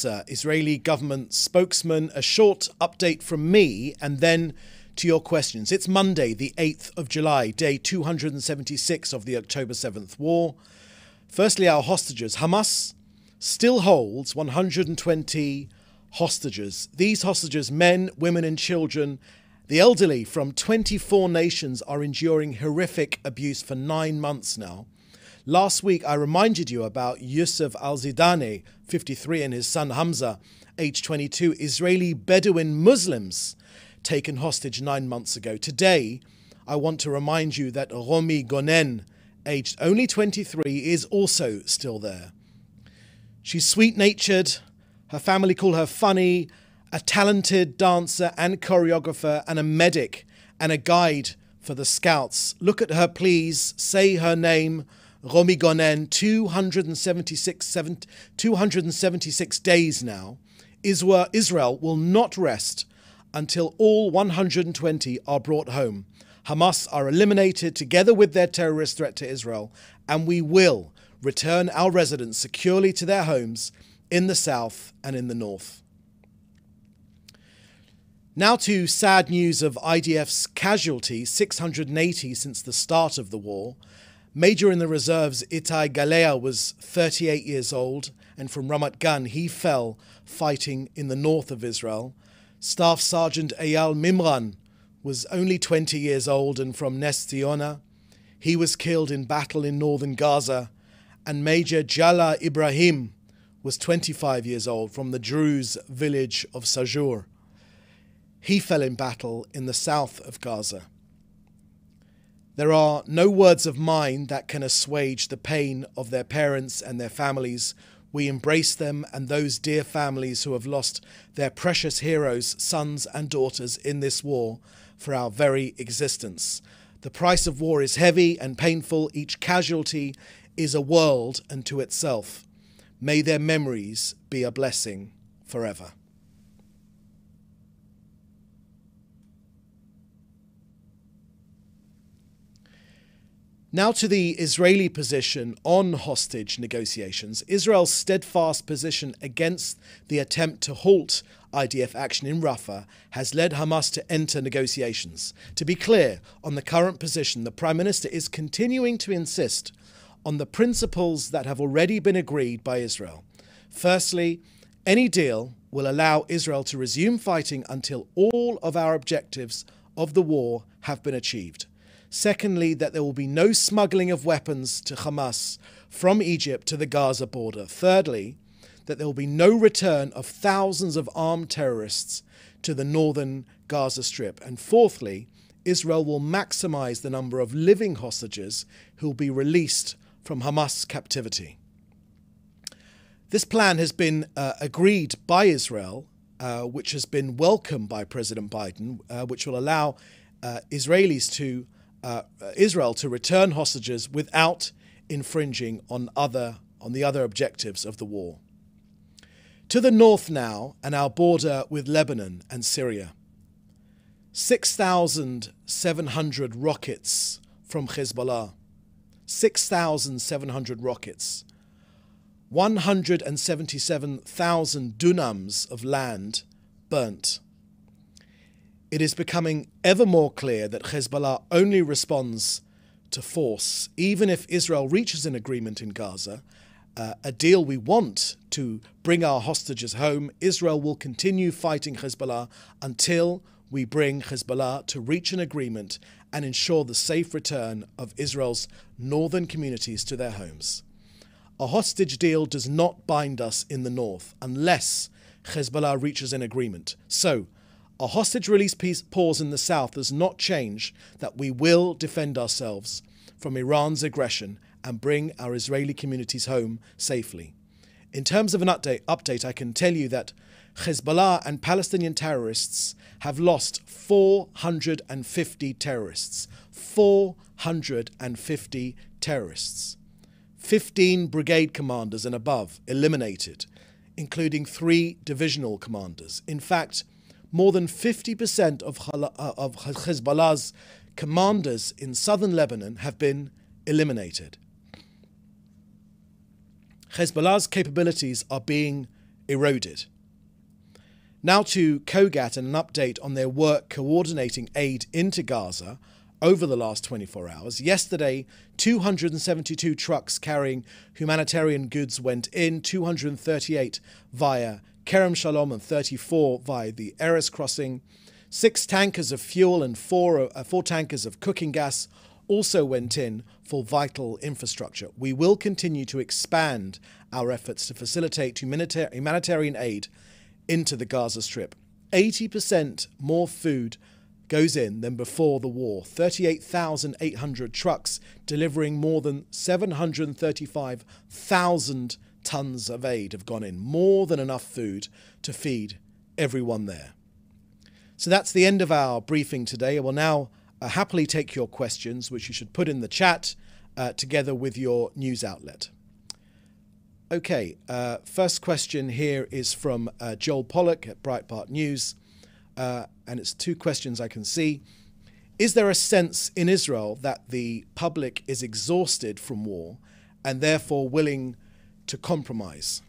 Mencer, Israeli government spokesman. A short update from me and then to your questions. It's Monday, the 8th of July, day 276 of the October 7th war. Firstly, our hostages. Hamas still holds 120 hostages. These hostages, men, women and children, the elderly from 24 nations, are enduring horrific abuse for 9 months now. Last week, I reminded you about Yusuf al-Zidane, 53, and his son Hamza, age 22, Israeli Bedouin Muslims taken hostage 9 months ago. Today, I want to remind you that Romi Gonen, aged only 23, is also still there. She's sweet-natured. Her family call her funny, a talented dancer and choreographer, and a medic and a guide for the scouts. Look at her, please. Say her name. Romi Gonen, 276 days now. Israel will not rest until all 120 are brought home. Hamas are eliminated together with their terrorist threat to Israel, and we will return our residents securely to their homes in the south and in the north. Now to sad news of IDF's casualties, 680 since the start of the war. Major in the reserves Itai Galea was 38 years old, and from Ramat Gan he fell fighting in the north of Israel. Staff Sergeant Eyal Mimran was only 20 years old and from Nes Ziona. He was killed in battle in northern Gaza. And Major Jala Ibrahim was 25 years old from the Druze village of Sajur. He fell in battle in the south of Gaza. There are no words of mine that can assuage the pain of their parents and their families. We embrace them and those dear families who have lost their precious heroes, sons and daughters in this war for our very existence. The price of war is heavy and painful. Each casualty is a world unto itself. May their memories be a blessing forever. Now to the Israeli position on hostage negotiations. Israel's steadfast position against the attempt to halt IDF action in Rafah has led Hamas to enter negotiations. To be clear on the current position, the Prime Minister is continuing to insist on the principles that have already been agreed by Israel. Firstly, any deal will allow Israel to resume fighting until all of our objectives of the war have been achieved. Secondly, that there will be no smuggling of weapons to Hamas from Egypt to the Gaza border. Thirdly, that there will be no return of thousands of armed terrorists to the northern Gaza Strip. And fourthly, Israel will maximize the number of living hostages who will be released from Hamas captivity. This plan has been agreed by Israel, which has been welcomed by President Biden, which will allow Israel to return hostages without infringing on the other objectives of the war. To the north now, and our border with Lebanon and Syria. 6,700 rockets from Hezbollah. 6,700 rockets. 177,000 dunams of land burnt. It is becoming ever more clear that Hezbollah only responds to force. Even if Israel reaches an agreement in Gaza, a deal we want to bring our hostages home, Israel will continue fighting Hezbollah until we bring Hezbollah to reach an agreement and ensure the safe return of Israel's northern communities to their homes. A hostage deal does not bind us in the north unless Hezbollah reaches an agreement. So, a hostage release pause in the south does not change that we will defend ourselves from Iran's aggression and bring our Israeli communities home safely. In terms of an update, I can tell you that Hezbollah and Palestinian terrorists have lost 450 terrorists. 450 terrorists. 15 brigade commanders and above eliminated, including 3 divisional commanders. In fact, more than 50% of Hezbollah's commanders in southern Lebanon have been eliminated. Hezbollah's capabilities are being eroded. Now to COGAT and an update on their work coordinating aid into Gaza over the last 24 hours. Yesterday, 272 trucks carrying humanitarian goods went in, 238 via Kerem Shalom and 34 via the Erez crossing. 6 tankers of fuel and 4 tankers of cooking gas also went in for vital infrastructure. We will continue to expand our efforts to facilitate humanitarian aid into the Gaza Strip. 80% more food goes in than before the war. 38,800 trucks delivering more than 735,000 tons of aid have gone in. More than enough food to feed everyone there. So that's the end of our briefing today. I will now happily take your questions, which you should put in the chat together with your news outlet. Okay, first question here is from Joel Pollack at Breitbart News, and it's 2 questions I can see. Is there a sense in Israel that the public is exhausted from war and therefore willing to compromise?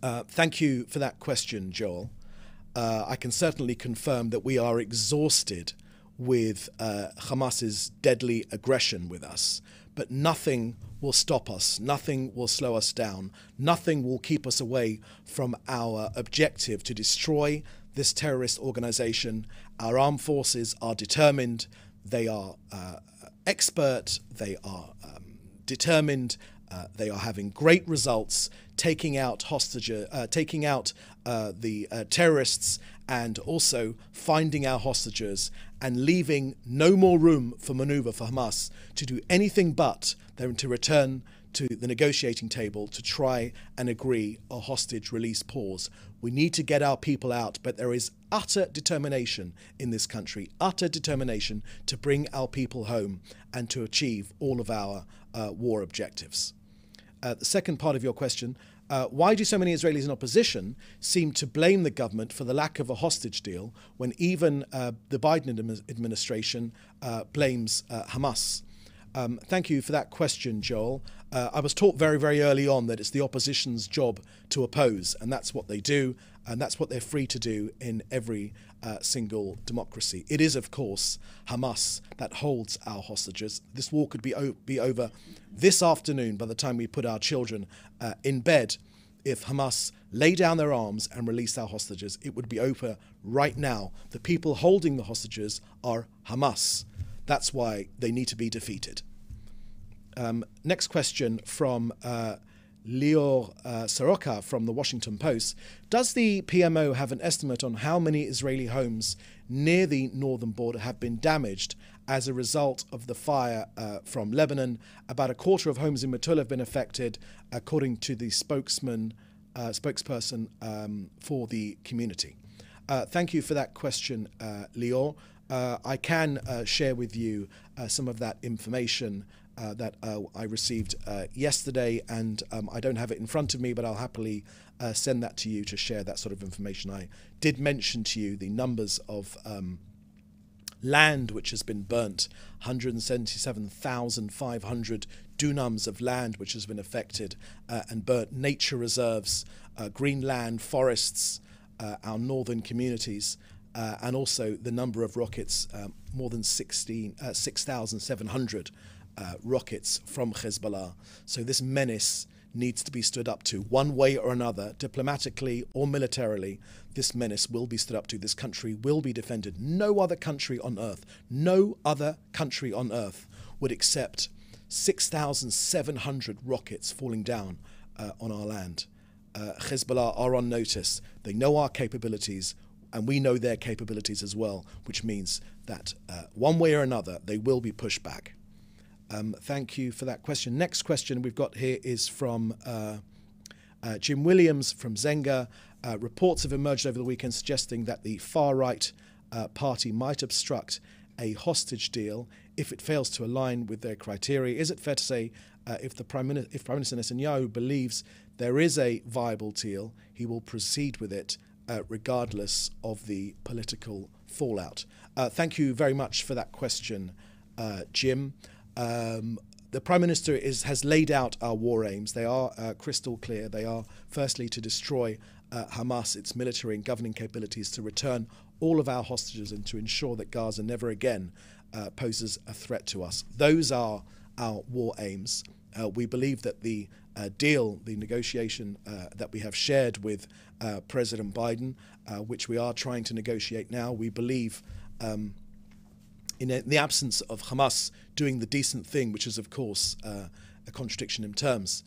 Thank you for that question, Joel. I can certainly confirm that we are exhausted with Hamas's deadly aggression with us, but nothing will stop us, nothing will slow us down, nothing will keep us away from our objective to destroy this terrorist organization. Our armed forces are determined, they are expert, they are determined, they are having great results, taking out the terrorists and also finding our hostages and leaving no more room for maneuver for Hamas to do anything but to return to the negotiating table to try and agree a hostage release pause. We need to get our people out, but there is utter determination in this country, utter determination to bring our people home and to achieve all of our war objectives. The second part of your question, why do so many Israelis in opposition seem to blame the government for the lack of a hostage deal when even the Biden administration blames Hamas? Thank you for that question, Joel. I was taught very, very early on that it's the opposition's job to oppose, and that's what they do, and that's what they're free to do in every single democracy. It is, of course, Hamas that holds our hostages. This war could be over this afternoon by the time we put our children in bed. If Hamas lay down their arms and release our hostages, it would be over right now. The people holding the hostages are Hamas. That's why they need to be defeated. Next question from Lior Soroka from the Washington Post. Does the PMO have an estimate on how many Israeli homes near the northern border have been damaged as a result of the fire from Lebanon? About a quarter of homes in Metula have been affected, according to the spokesperson for the community. Thank you for that question, Lior. I can share with you some of that information that I received yesterday, and I don't have it in front of me, but I'll happily send that to you to share that sort of information. I did mention to you the numbers of land which has been burnt, 177,500 dunams of land which has been affected and burnt, nature reserves, green land, forests, our northern communities, and also the number of rockets, more than 6,700 rockets from Hezbollah. So this menace needs to be stood up to one way or another, diplomatically or militarily. This menace will be stood up to. This country will be defended. No other country on earth would accept 6,700 rockets falling down on our land. Hezbollah are on notice. They know our capabilities, and we know their capabilities as well, which means that one way or another, they will be pushed back. Thank you for that question. Next question we've got here is from Jim Williams from Zenga. Reports have emerged over the weekend suggesting that the far-right party might obstruct a hostage deal if it fails to align with their criteria. Is it fair to say if Prime Minister Netanyahu believes there is a viable deal, he will proceed with it regardless of the political fallout? Thank you very much for that question, Jim. the Prime Minister has laid out our war aims. They are crystal clear. They are, firstly, to destroy Hamas, its military and governing capabilities, to return all of our hostages, and to ensure that Gaza never again poses a threat to us. Those are our war aims. We believe that the deal, the negotiation that we have shared with President Biden, which we are trying to negotiate now, we believe in the absence of Hamas doing the decent thing, which is, of course, a contradiction in terms,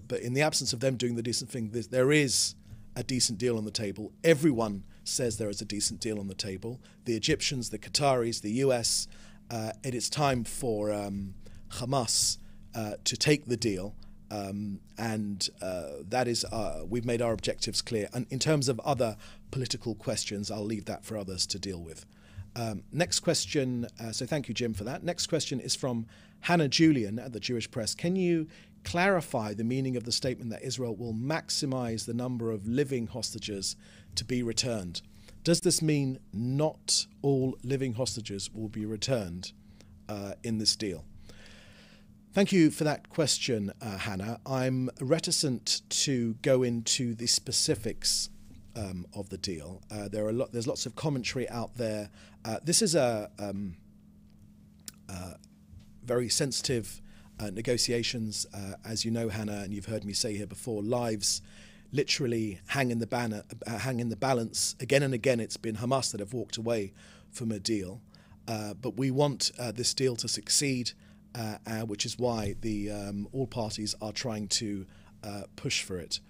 but in the absence of them doing the decent thing, there is a decent deal on the table. Everyone says there is a decent deal on the table. The Egyptians, the Qataris, the US. It is time for Hamas to take the deal, and that is we've made our objectives clear. And in terms of other political questions, I'll leave that for others to deal with. Next question, so thank you, Jim, for that. Next question is from Hannah Julian at the Jewish Press. Can you clarify the meaning of the statement that Israel will maximize the number of living hostages to be returned? Does this mean not all living hostages will be returned in this deal? Thank you for that question, Hannah. I'm reticent to go into the specifics of the deal. There's lots of commentary out there. This is a very sensitive negotiations, as you know, Hannah, and you've heard me say here before. Lives literally hang in the balance. Again and again, it's been Hamas that have walked away from a deal, but we want this deal to succeed, which is why all parties are trying to push for it.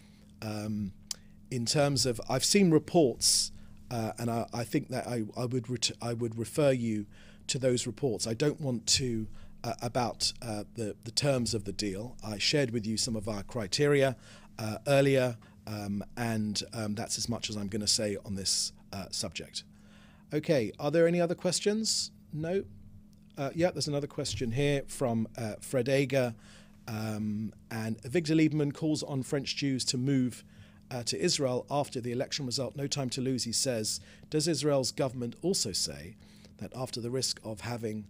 In terms of, I've seen reports, and I think that I would refer you to those reports. I don't want to about the terms of the deal. I shared with you some of our criteria earlier, and that's as much as I'm going to say on this subject. Okay, are there any other questions? No? Yeah, there's another question here from Fred Ager, and Victor Lieberman calls on French Jews to move to Israel after the election result. No time to lose, he says. Does Israel's government also say that after the risk of having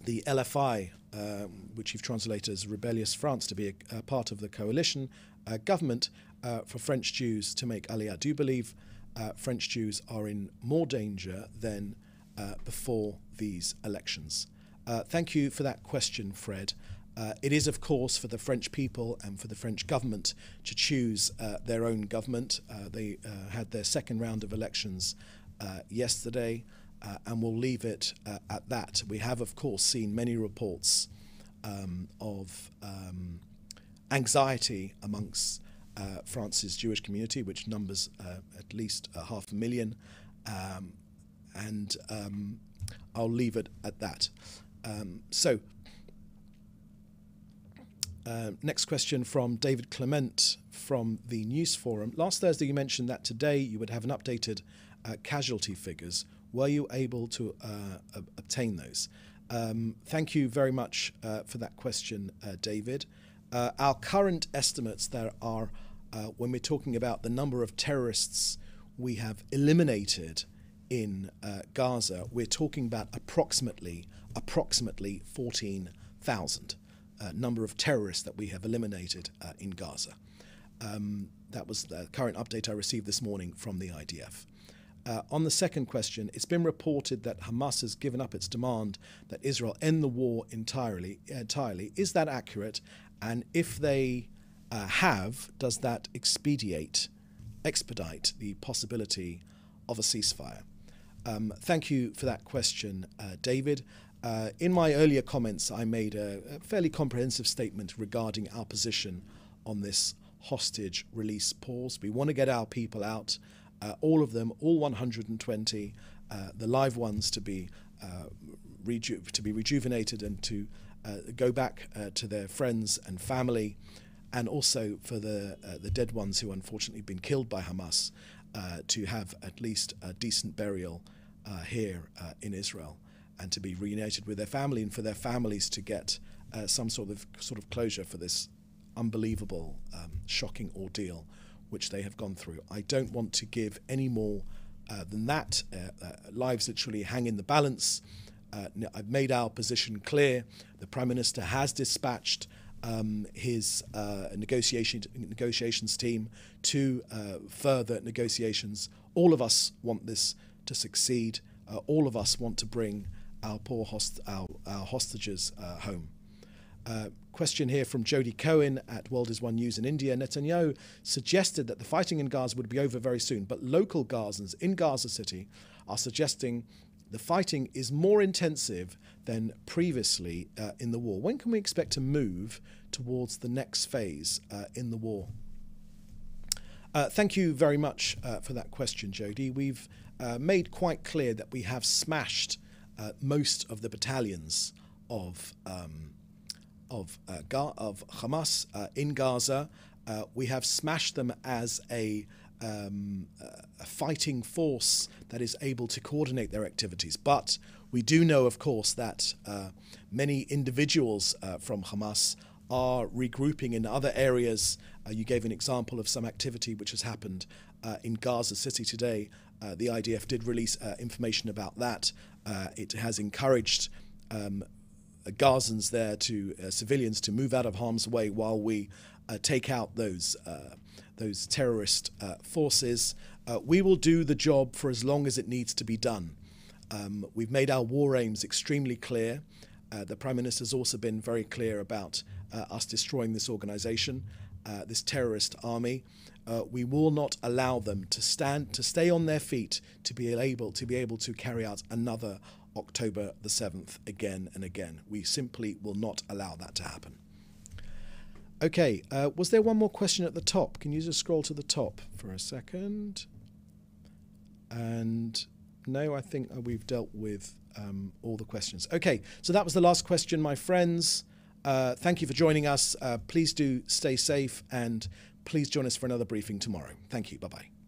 the LFI, which you've translated as Rebellious France, to be a part of the coalition government for French Jews to make Aliyah? Do you believe French Jews are in more danger than before these elections? Thank you for that question, Fred. It is, of course, for the French people and for the French government to choose their own government. They had their second round of elections yesterday, and we'll leave it at that. We have, of course, seen many reports of anxiety amongst France's Jewish community, which numbers at least 500,000, and I'll leave it at that. Next question from David Clement from the News Forum. Last Thursday you mentioned that today you would have an updated casualty figures. Were you able to obtain those? Thank you very much for that question, David. Our current estimates there are, when we're talking about the number of terrorists we have eliminated in Gaza, we're talking about approximately 14,000. Number of terrorists that we have eliminated in Gaza. That was the current update I received this morning from the IDF. On the second question, it's been reported that Hamas has given up its demand that Israel end the war entirely. Is that accurate? And if they have, does that expedite the possibility of a ceasefire? Thank you for that question, David. In my earlier comments, I made a fairly comprehensive statement regarding our position on this hostage release pause. We want to get our people out, all of them, all 120, the live ones to be rejuvenated and to go back to their friends and family, and also for the dead ones who unfortunately have been killed by Hamas to have at least a decent burial here in Israel, and to be reunited with their family, and for their families to get some sort of closure for this unbelievable, shocking ordeal which they have gone through. I don't want to give any more than that. Lives literally hang in the balance. I've made our position clear. The Prime Minister has dispatched his negotiations team to further negotiations. All of us want this to succeed. All of us want to bring our poor our hostages home. Question here from Jodie Cohen at World is One News in India. Netanyahu suggested that the fighting in Gaza would be over very soon, but local Gazans in Gaza City are suggesting the fighting is more intensive than previously in the war. When can we expect to move towards the next phase in the war? Thank you very much for that question, Jodie. We've made quite clear that we have smashed most of the battalions of Hamas in Gaza. We have smashed them as a fighting force that is able to coordinate their activities. But we do know, of course, that many individuals from Hamas are regrouping in other areas. You gave an example of some activity which has happened in Gaza City today. The IDF did release information about that. It has encouraged Gazans there civilians to move out of harm's way while we take out those terrorist forces. We will do the job for as long as it needs to be done. We've made our war aims extremely clear. The Prime Minister has also been very clear about us destroying this organization, this terrorist army. We will not allow them to stay on their feet to be able to carry out another October the 7th again and again. We simply will not allow that to happen. Okay, was there one more question at the top? Can you just scroll to the top for a second? And no, I think we've dealt with all the questions. Okay, so that was the last question, my friends. Thank you for joining us. Please do stay safe and please join us for another briefing tomorrow. Thank you. Bye-bye.